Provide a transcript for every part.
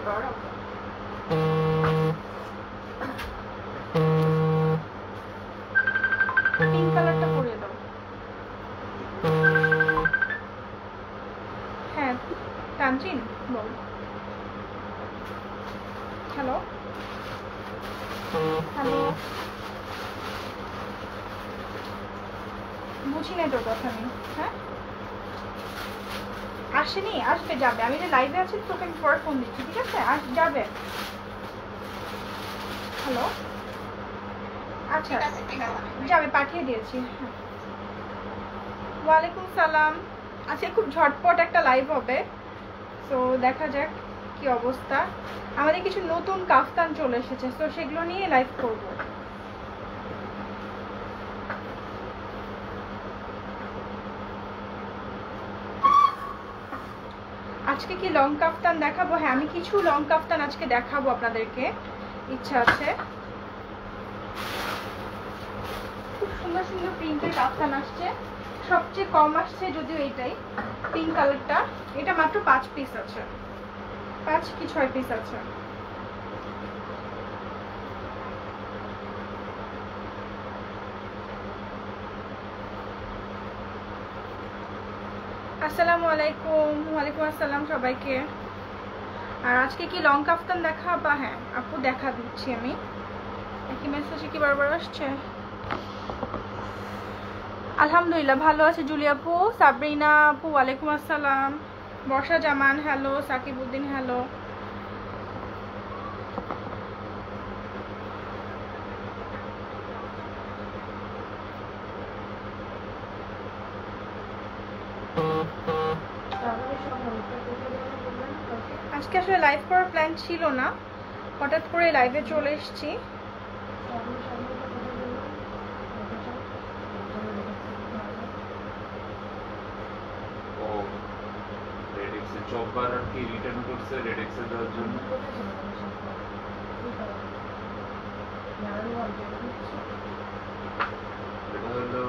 এবার পিঙ্ক কালারটা পরিয়ে দাও। হ্যাঁ তানজিন বল। হ্যালো হ্যালো, বুঝি না তোর কথা নেই। হ্যাঁ আসেনি, আসবে, যাবে। আমি যে লাইভে আছি তোকে আমি পরে ফোন দিচ্ছি, ঠিক আছে? যাবে। হ্যালো, আচ্ছা যাবে, পাঠিয়ে দিয়েছি। হ্যাঁ ওয়ালাইকুম সালাম। আচ্ছা খুব ঝটপট একটা লাইভ হবে, তো দেখা যাক কি অবস্থা। আমাদের কিছু নতুন কাফতান চলে এসেছে, তো সেগুলো নিয়ে লাইভ করব। আজকে কি লং কাফতান দেখাবো? হ্যাঁ আমি কিছু লং কাফতান আজকে দেখাবো আপনাদেরকে, ইচ্ছা আছে। খুব সুন্দর সুন্দর প্রিন্টের কাফতান আসছে, সবচেয়ে কম আসছে যদিও এইটাই, পিঙ্ক কালারটা। এটা মাত্র 5 পিস আছে, 5 কি 6 পিস আছে। আসসালামু আলাইকুম। ওয়ালাইকুম আসসালাম সবাইকে। আর আজকে কি লং কাফতান দেখাবা? হ্যাঁ আপু দেখা দিচ্ছি আমি। একই মেসেজে কি বারবার আসছে? আলহামদুলিল্লাহ ভালো আছে জুলি আপু। সাবরিনা আপু ওয়ালাইকুম আসসালাম। বর্ষা জামান হ্যালো। সাকিব উদ্দিন হ্যালো। আজকে আসলে লাইভ করার প্ল্যান ছিল না, হঠাৎ করে লাইভে চলে এসেছি। চকবার আর কি রিটার্ন করছে রেডেক্সে দেওয়ার জন্য। এটা হলো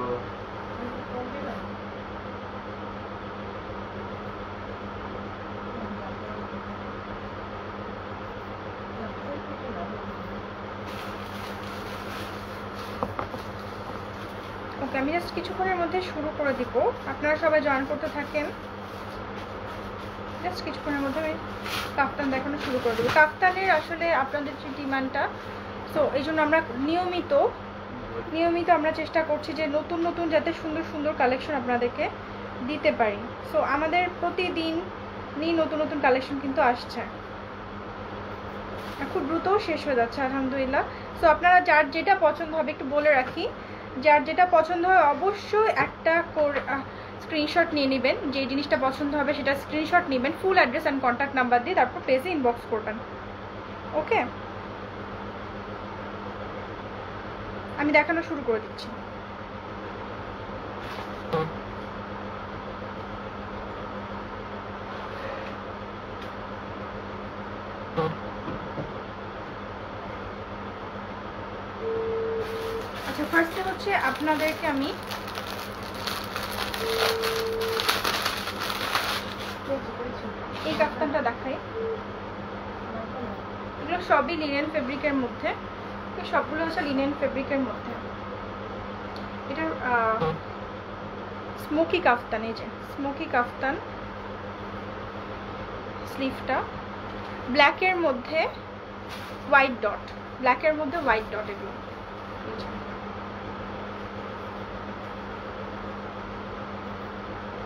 ওকে, আমি জাস্ট কিছুক্ষণের মধ্যে শুরু করে দিব, আপনারা সবাই জয়েন করতে থাকেন। জাস্ট কিছুক্ষণের মধ্যে আমি কাফতান দেখানো শুরু করে দেবো। কাফতানের আসলে আপনাদের যে ডিমান্ডটা, সো এই জন্য আমরা নিয়মিত আমরা চেষ্টা করছি যে নতুন নতুন যাতে সুন্দর সুন্দর কালেকশন আপনাদেরকে দিতে পারি। সো আমাদের প্রতিদিনই নতুন নতুন কালেকশন কিন্তু আসছে, খুব দ্রুত শেষ হয়ে যাচ্ছে আলহামদুলিল্লাহ। সো আপনারা যার যেটা পছন্দ হবে, একটু বলে রাখি, যার যেটা পছন্দ হয় অবশ্যই একটা স্ক্রিনশট নিয়ে নেবেন। যে জিনিসটা পছন্দ হবে সেটা স্ক্রিনশট নেবেন, full address and contact number দিয়ে, তারপর পেজে ইনবক্স করবেন। ওকে, আমি দেখানো শুরু করে দিচ্ছি। আচ্ছা ফার্স্টে হচ্ছে আপনাদেরকে আমি এই কাফতানটা দেখাই। এগুলো সবই লিনেন ফেব্রিকের মধ্যে, সবগুলো হচ্ছে লিনেন ফেব্রিকের মধ্যে। এটা স্মোকি কাফতান, এই যে স্মোকি কাফতান। স্লিভটা ব্ল্যাকের মধ্যে হোয়াইট ডট, ব্ল্যাকের মধ্যে হোয়াইট ডট, এগুলো।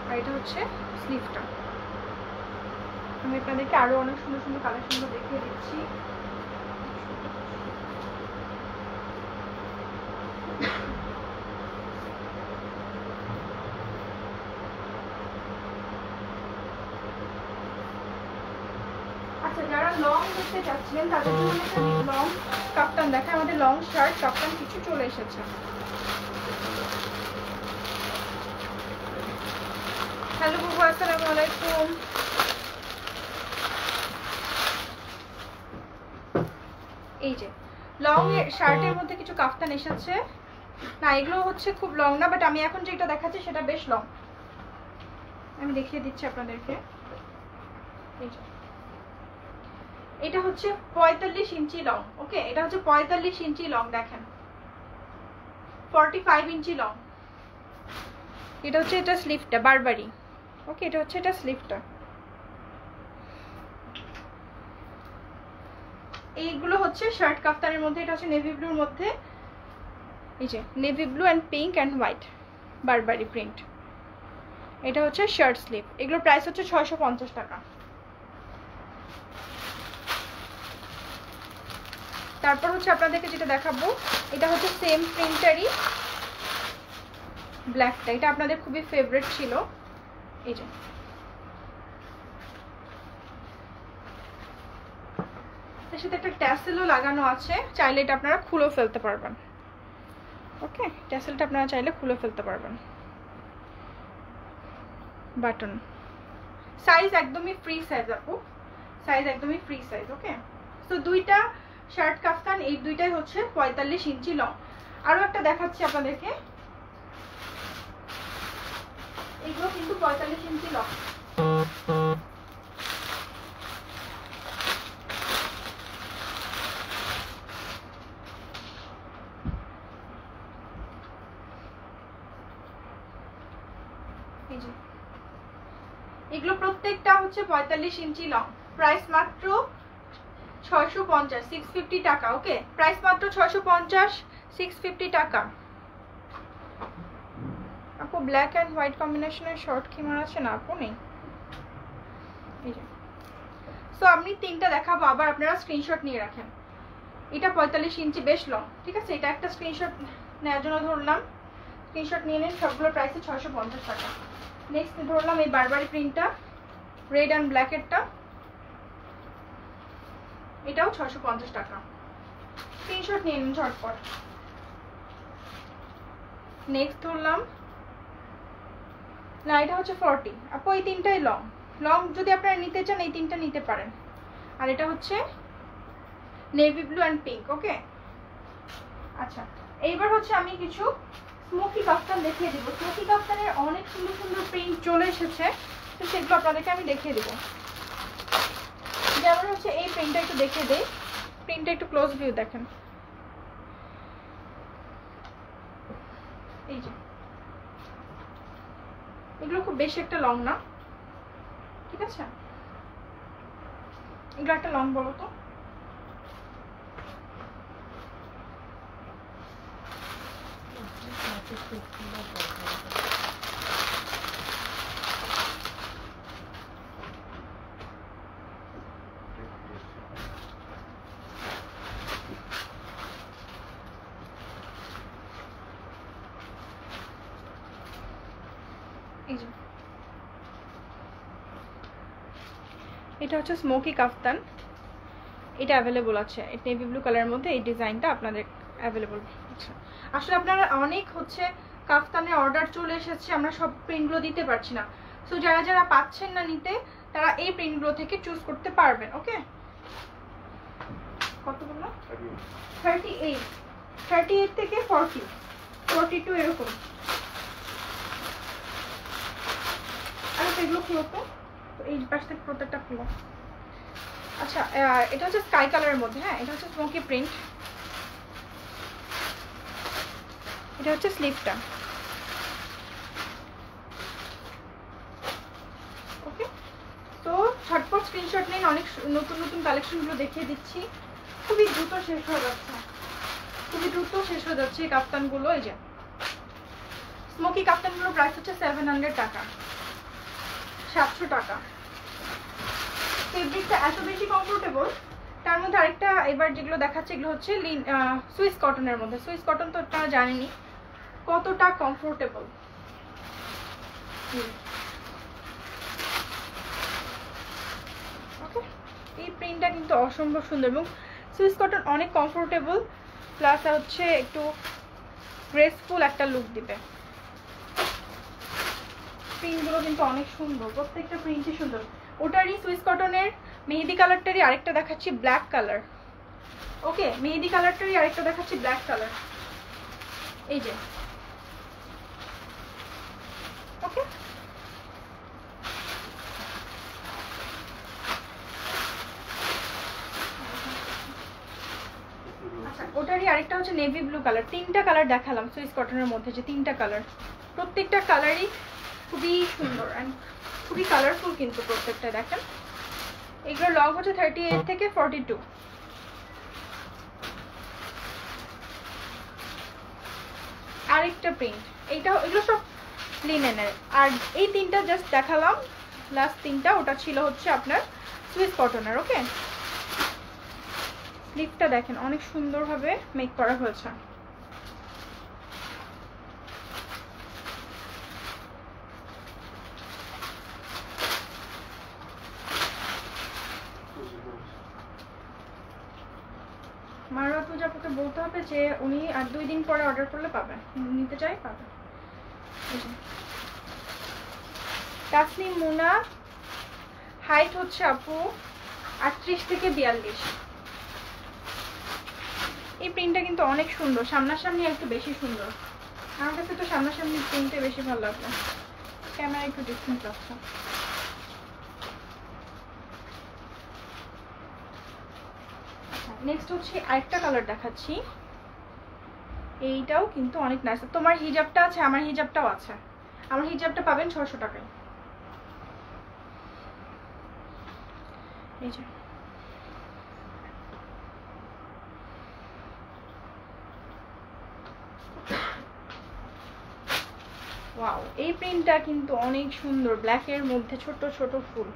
আর এটা হচ্ছে স্লিভটা। আমি আপনাদেরকে আরো অনেক সুন্দর সুন্দর কালেকশনগুলো দেখিয়ে দিচ্ছি। আচ্ছা যারা লং দেখতে চাচ্ছিলেন তাদের জন্য একটা লং কাফতান দেখায়। আমাদের লং শার্ট কাফতান কিছু চলে এসেছে। হ্যালো বুবু, আসসালামু আলাইকুম। এই যে লং শার্টের মধ্যে কিছু কাফতান এসেছে। না এগুলো হচ্ছে খুব লং না, বাট আমি এখন যেটা দেখাচ্ছি সেটা বেশ লং। আমি দেখিয়ে দিচ্ছি আপনাদেরকে। এই যে এটা হচ্ছে 45 ইঞ্চি লং। ওকে, এটা হচ্ছে 45 ইঞ্চি লং, দেখেন 45 ইঞ্চি লং। এটা হচ্ছে এটা স্লিভটা বারবারি। ওকে, এটা হচ্ছে এটা স্লিভটা। এইগুলো হচ্ছে শার্ট কাফতানের মধ্যে, এটা হচ্ছে নেভি ব্লুর মধ্যে, এই যে navy blue and pink and white Burberry print. এটা হচ্ছে শার্ট স্লিভ। এগুলোর প্রাইস হচ্ছে 650 টাকা। তারপর হচ্ছে আপনাদেরকে যেটা দেখাবো, এটা হচ্ছে সেম প্রিন্টারই ব্ল্যাকটা, এটা আপনাদের খুবই ফেভারিট ছিল। এই যে এর সাথে একটা ট্যাসেলও লাগানো আছে, চাইলে এটা আপনারা খুলেও ফেলতে পারবেন। ওকে, ট্যাসেলটা আপনারা চাইলে খুলে ফেলতে পারবেন। বাটন সাইজ একদমই ফ্রি সাইজ আপু, সাইজ একদমই ফ্রি সাইজ। ওকে, তো দুইটা শার্ট কাফতান, এই দুইটাই হচ্ছে 45 ইঞ্চি লং। আরো একটা দেখাচ্ছি আপনাদেরকে, এগুলো কিন্তু 45 ইঞ্চি লং। এগুলো প্রত্যেকটা হচ্ছে 45 ইঞ্চি লং। প্রাইস মাত্র 650, 650 টাকা। ওকে, প্রাইস মাত্র 650, 650 টাকা। আপু ব্ল্যাক অ্যান্ড হোয়াইট কম্বিনেশনের শর্ট কি মার আছে না? আপু নেই। এই যে, সো আমি তিনটা দেখাবো, আবার আপনারা স্ক্রিনশট নিয়ে রাখেন। এটা 45 ইঞ্চি, বেশ লং। ঠিক আছে, এটা একটা স্ক্রিনশট নেওয়ার জন্য ধরলাম, স্ক্রিনশট নিয়ে নিন। সবগুলো প্রাইসে 650 টাকা। নেক্সট ধরলাম এই বারবারি প্রিন্টটা, রেড অ্যান্ড ব্ল্যাকেরটা, এটাও 650 টাকা। স্ক্রিনশট নিয়ে নিন ঝটপট। নেক্সট ধরলাম, না এটা হচ্ছে 40। আপু এই তিনটাই লং, লং যদি আপনারা নিতে চান এই তিনটা নিতে পারেন। আর এটা হচ্ছে নেভি ব্লু অ্যান্ড পিঙ্ক। ওকে, আচ্ছা এইবার হচ্ছে আমি কিছু স্মোকি কাফতান দেখিয়ে দেবো। স্মোকি কাফতানের অনেক সুন্দর সুন্দর প্রিন্ট চলে এসেছে, তো সেগুলো আপনাদেরকে আমি দেখিয়ে দেবো। যেমন হচ্ছে এই প্রিন্টটা একটু দেখিয়ে দেই, প্রিন্টটা একটু ক্লোজ ভিউ দেখেন। এই যে এগুলো খুব বেশি একটা লং না, ঠিক আছে? এগুলো একটা লং বলো তো। এটা হচ্ছে স্মোকি কাফতান, এটা অ্যাভেলেবল আছে নেভি ব্লু কালারের মধ্যে। এই ডিজাইনটা আপনাদের অ্যাভেলেবল। আচ্ছা, আসলে আপনারা অনেক হচ্ছে কাফতানের অর্ডার চলে এসেছে, আমরা সব প্রিন্টগুলো দিতে পারছি না। সো যারা যারা পাচ্ছেন না নিতে, তারা এই প্রিন্টগুলো থেকে চুজ করতে পারবেন। ওকে, কতগুলো? 38, 38 থেকে 40, 42 এরকম। আর এগুলো খুলো তো, এই পাশ থেকে প্রত্যেকটা খুলো। আচ্ছা, এটা হচ্ছে স্কাই কালারের মধ্যে। হ্যাঁ, এটা হচ্ছে স্মোকি প্রিন্ট, এটা হচ্ছে স্লিভটা। ওকে, তো ঝটপট স্ক্রিনশট নিন, অনেক নতুন নতুন কালেকশনগুলো দেখিয়ে দিচ্ছি। খুবই দ্রুত শেষ হয়ে যাচ্ছে, খুবই দ্রুত শেষ হয়ে যাচ্ছে এই কাফতানগুলো। এই যে স্মোকি কাফতানগুলোর প্রাইস হচ্ছে 700 টাকা, 700 টাকা। ফেব্রিকটা এত বেশি কমফোর্টেবল। তার মধ্যে আরেকটা এবার যেগুলো দেখাচ্ছে, এগুলো হচ্ছে সুইস কটনের মধ্যে। সুইস কটন তো আপনারা জানেনই কতটা কমফোর্টেবল। ওকে, এই প্রিন্টটা কিন্তু অসম্ভব সুন্দর, এবং সুইস কটন অনেক কমফোর্টেবল, প্লাস হচ্ছে একটু গ্রেসফুল একটা লুক দিবে। প্রিন্টগুলো কিন্তু অনেক সুন্দর, প্রত্যেকটা প্রিন্টই সুন্দর। ওটারই সুইস কটনের মেহেদি কালারটারই আরেকটা দেখাচ্ছি ব্ল্যাক কালার। ওকে, মেহেদি কালারটারই আরেকটা দেখাচ্ছি ব্ল্যাক কালার। এই যে ওকে, আচ্ছা ওটারই আরেকটা হচ্ছে নেভি ব্লু কালার, 3টা কালার দেখালাম সুইস কটনের মধ্যে, যে 3টা কালার, প্রত্যেকটা কালারই খুবই সুন্দর অ্যান্ড খুবই কালারফুল কিন্তু প্রত্যেকটা। দেখেন এগুলো লং হচ্ছে 38 থেকে 42। আরেকটা প্রিন্ট, এইটা এগুলো সব লিনেনের। আর এই 3টা জাস্ট দেখালাম, লাস্ট 3টা ওটা ছিল হচ্ছে আপনার সুইস কটনের। ওকে, স্লিভটা দেখেন অনেক সুন্দরভাবে মেক করা হয়েছে। মারওয়া পূজাপুকে বলতে হবে যে উনি আর 2 দিন পরে অর্ডার করলে পাবে, নিতে চাই পাবে। তাসনিম মুনা, হাইট হচ্ছে আপু 38 থেকে 42। এই প্রিন্টটা কিন্তু অনেক সুন্দর, সামনাসামনি একটু বেশি সুন্দর। আমার কাছে তো সামনাসামনি প্রিন্টে বেশি ভালো লাগলো, ক্যামেরা একটু ডিফারেন্ট লাগছে। নেক্সট হচ্ছে আরেকটা কালার দেখাচ্ছি, এইটাও কিন্তু অনেক নাইস। তোমার হিজাবটা আছে, আমার হিজাবটাও আছে। আমার হিজাবটা পাবেন 600 টাকায়। এই যে ওয়াও, এই প্রিন্টটা কিন্তু অনেক সুন্দর, ব্ল্যাকের মধ্যে ছোট ছোট ফুল।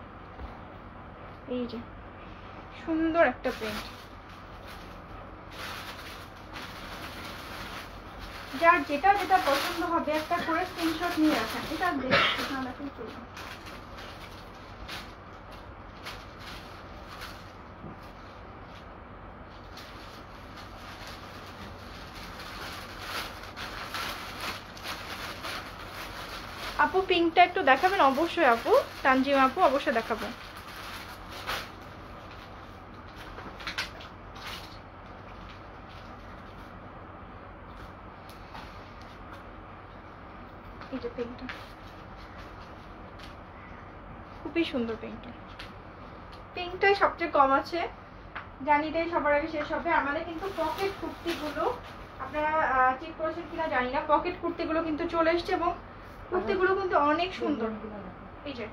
এই যে সুন্দর একটা প্রিন্ট। যার যেটা যেটা পছন্দ হবে একটা করে স্ক্রিনশট নিয়ে রাখেন। এটা দেখুন চলুন। আপু পিঙ্কটা একটু দেখাবেন? অবশ্যই আপু, তানজিম আপু অবশ্যই দেখাবো। এই যে পিঙ্কটা খুবই সুন্দর, পিঙ্কটাই সবচেয়ে কম আছে, জানি তাই সবার আগে শেষ হবে। আমাদের কিন্তু পকেট কুর্তিগুলো আপনারা চেক করেছেন কিনা জানি না, পকেট কুর্তিগুলো কিন্তু চলে এসছে এবং কুর্তিগুলো কিন্তু অনেক সুন্দর। এই যে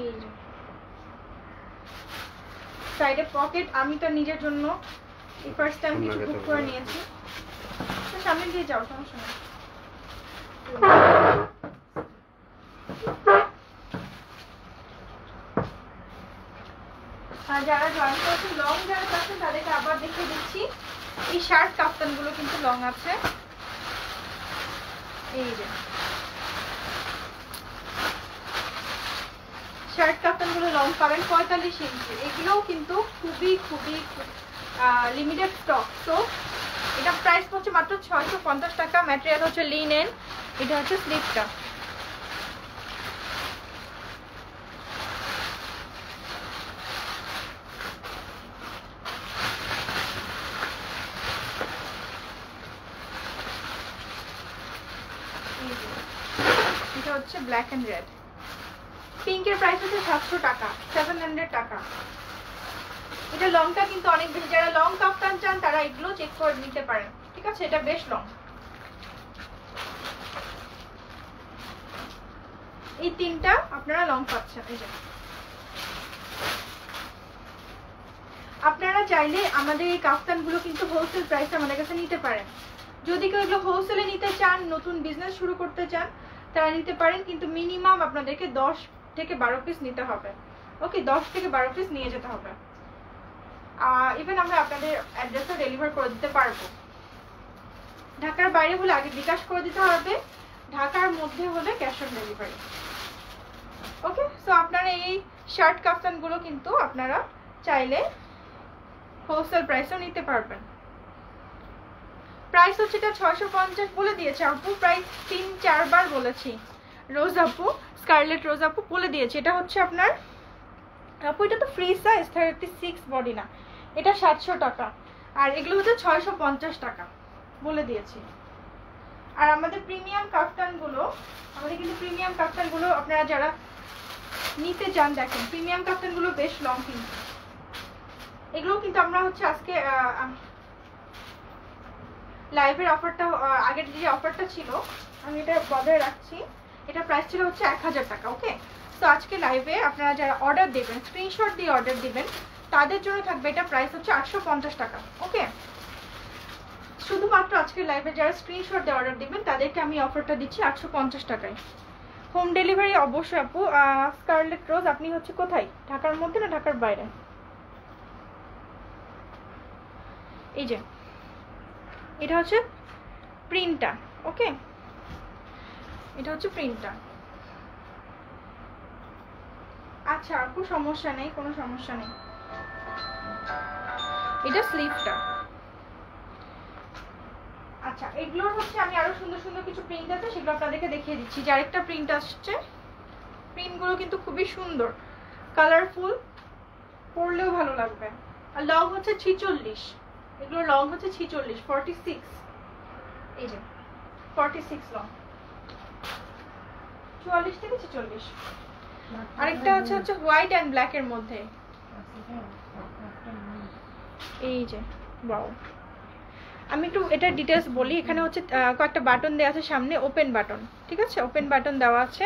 এই যে সাইডে পকেট, আমি তো নিজের জন্য এই ফার্স্ট টাইম কিছু বুক করে নিয়েছি। তো সামনে দিয়ে যাও, সমস্যা নেই। আর যারা জয়েন করেছেন, লং যারা আছেন তাদেরকে আবার দেখিয়ে দিচ্ছি। এই শার্ট কাফতানগুলো কিন্তু লং আছে। এই যে শার্ট কাফতানগুলো লং পাবেন 45 ইঞ্চি। এগুলোও কিন্তু খুবই খুবই লিমিটেড স্টক। তো এটা প্রাইস হচ্ছে মাত্র 650 টাকা। ম্যাটেরিয়াল হচ্ছে লিনেন। এটা হচ্ছে স্লিপটা। এটা হচ্ছে ব্ল্যাক এন্ড রেড। পিঙ্কের প্রাইস হচ্ছে 700 টাকা, 700 টাকা। এটা লংটা কিন্তু অনেক বেশি, যারা লং কাফতান চান তারা এগুলো চেক করে নিতে পারেন। ঠিক আছে, এটা বেশ লং। এই 3টা আপনারা লং পাচ্ছেন। এই যে আপনারা চাইলে আমাদের এই কাফতানগুলো কিন্তু হোলসেল প্রাইসে আমাদের কাছে নিতে পারেন। যদি কেউ এগুলো হোলসেলে নিতে চান, নতুন বিজনেস শুরু করতে চান, তারা নিতে পারেন। কিন্তু মিনিমাম আপনাদেরকে 10 থেকে 12 পিস নিতে হবে। ওকে, 10 থেকে 12 পিস নিয়ে যেতে হবে। ইভেন আমরা আপনাদের অ্যাড্রেসে ডেলিভার করে দিতে পারবো। ঢাকার বাইরে হলে আগে বিকাশ করে দিতে হবে, ঢাকার মধ্যে হলে cash on delivery. Okay, so আপনারা এই শার্ট কাফতানগুলো কিন্তু আপনারা চাইলে হোলসেল প্রাইসেও নিতে পারবেন। প্রাইস হচ্ছে এটা 650 বলে দিয়েছে আপু, প্রাইস 3-4 বার বলেছি। রোজ আপু, স্কারলেট রোজ আপু বলে দিয়েছে। এটা হচ্ছে আপনার আপু, এটা তো ফ্রি সাইজ 36 বডি না, এটা 700 টাকা। আর এগুলো হচ্ছে 650 টাকা বলে দিয়েছি। আর আমাদের প্রিমিয়াম কাফতানগুলো, আমাদের কিন্তু প্রিমিয়াম কাফতানগুলো আপনারা যারা নিতে চান দেখেন প্রিমিয়াম কাফতানগুলো বেশ লং কিন্তু, এগুলো কিন্তু আমরা হচ্ছে আজকে লাইভের অফারটা আগের যে অফারটা ছিল আমি এটা বজায় রাখছি, এটা প্রাইস ছিল হচ্ছে 1000 টাকা। ওকে, তো আজকে লাইভে আপনারা যারা অর্ডার দেবেন, স্ক্রিনশট দিয়ে অর্ডার দিবেন, তাদের জন্য থাকবে এটা প্রাইস হচ্ছে 850 টাকা। ওকে, শুধুমাত্র আজকে লাইভে যারা স্ক্রিনশট দিয়ে অর্ডার দিবেন তাদেরকে আমি অফারটা দিচ্ছি 850 টাকায়। হোম ডেলিভারি অবশ্যই আপু। স্কারলেট রোজ আপনি হচ্ছে কোথায়, ঢাকার মধ্যে না ঢাকার বাইরে? এই যে এটা হচ্ছে প্রিন্টটা। ওকে, এটা হচ্ছে প্রিন্টটা। আচ্ছা আপু সমস্যা নেই, কোনো সমস্যা নেই। এটা স্লিভটা। আচ্ছা এগুলোর হচ্ছে আমি আরো সুন্দর সুন্দর কিছু প্রিন্ট আছে, সেগুলো আপনাদেরকে দেখিয়ে দিচ্ছি। যে আরেকটা প্রিন্ট আসছে, প্রিন্টগুলো কিন্তু খুবই সুন্দর, কালারফুল, পরলেও ভালো লাগবে। আর লং হচ্ছে 46, এগুলোর লং হচ্ছে 46, 46। এই যে 46 লং, 44 থেকে 46। আরেকটা হচ্ছে হোয়াইট অ্যান্ড ব্ল্যাক এর মধ্যে। এই যে ওয়াও, আমি একটু এটা ডিটেলস বলি। এখানে হচ্ছে কয়েকটা বাটন দেওয়া আছে সামনে, ওপেন বাটন, ঠিক আছে, ওপেন বাটন দেওয়া আছে।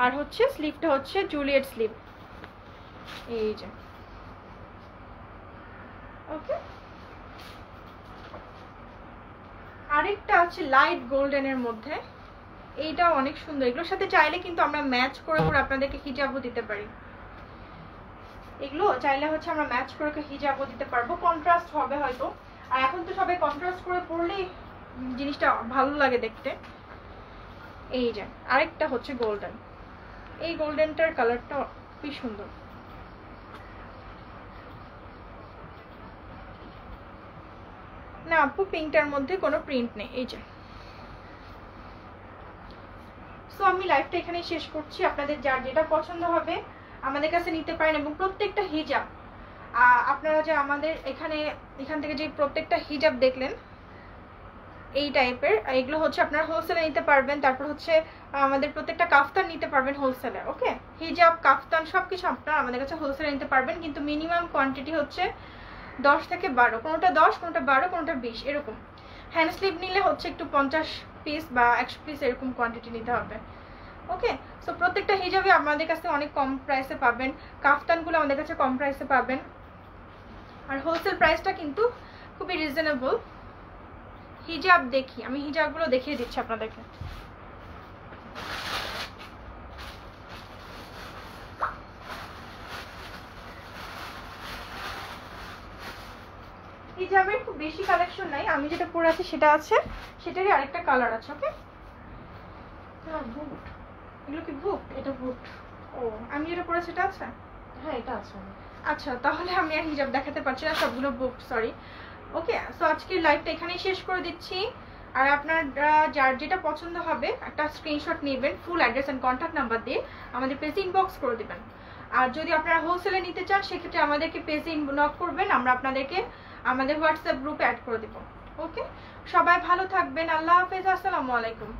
আর হচ্ছে স্লিভটা হচ্ছে জুলিয়েট স্লিভ। এই যে ওকে, আরেকটা আছে লাইট গোল্ডেনের মধ্যে, এইটা অনেক সুন্দর। এগুলোর সাথে চাইলে কিন্তু আমরা ম্যাচ করে করে আপনাদেরকে হিজাবও দিতে পারি। এগুলো চাইলে হচ্ছে আমরা ম্যাচ করে হিজাবও দিতে পারবো, কন্ট্রাস্ট হবে হয়তো। আর এখন তো সবাই কন্ট্রাস্ট করে পরলেই জিনিসটা ভালো লাগে দেখতে। এই যে আরেকটা হচ্ছে গোল্ডেন, এই গোল্ডেনটার কালারটা খুবই সুন্দর। না আপু পিঙ্কটার মধ্যে কোনো প্রিন্ট নেই। এই যে, সো আমি লাইভটা এখানেই শেষ করছি। আপনাদের যার যেটা পছন্দ হবে আমাদের কাছে নিতে পারেন। এবং প্রত্যেকটা হিজাব আপনারা যে আমাদের এখান থেকে যে প্রত্যেকটা হিজাব দেখলেন এই টাইপের, এগুলো হচ্ছে আপনারা হোলসেলে নিতে পারবেন। তারপর হচ্ছে আমাদের প্রত্যেকটা কাফতান নিতে পারবেন হোলসেলে। ওকে, হিজাব কাফতান সবকিছু আপনারা আমাদের কাছে হোলসেলে নিতে পারবেন, কিন্তু মিনিমাম কোয়ান্টিটি হচ্ছে 10 থেকে 12, কোনোটা 10, কোনোটা 12, কোনোটা 20 এরকম। হ্যান্ড স্লিভ নিলে হচ্ছে একটু 50 পিস বা 100 পিস এরকম কোয়ান্টিটি নিতে হবে। ওকে, সো প্রত্যেকটা হিজাবে আমাদের কাছে অনেক কম প্রাইসে পাবেন, কাফতানগুলো আমাদের কাছে কম প্রাইসে পাবেন। আর হোলসেল প্রাইসটা কিন্তু খুবই রিজনেবল। হিজাব দেখি, আমি হিজাবগুলো দেখিয়ে দিচ্ছি আপনাদেরকে। হিজাবের খুব বেশি কালেকশন নাই, আমি যেটা পরে আছি সেটা আছে, সেটারই আরেকটা কালার আছে। ওকে, বুট, এগুলো কি বুট? এটা বুট। ও, আমি যেটা পরে সেটা আছে? হ্যাঁ এটা আছে। আচ্ছা তাহলে আমি আর হিজাব দেখাতে পারছি না, সবগুলো বুক, সরি। ওকে, সো আজকের লাইভটা এখানেই শেষ করে দিচ্ছি। আর আপনারা যার যেটা পছন্দ হবে একটা স্ক্রিনশট নেবেন, full address and contact number দিয়ে আমাদের পেজে ইনবক্স করে দেবেন। আর যদি আপনারা হোলসেলে নিতে চান সেক্ষেত্রে আমাদেরকে পেজে নক করবেন, আমরা আপনাদেরকে আমাদের হোয়াটসঅ্যাপ গ্রুপে অ্যাড করে দেব। ওকে, সবাই ভালো থাকবেন, আল্লাহ হাফেজ, আসসালামু আলাইকুম।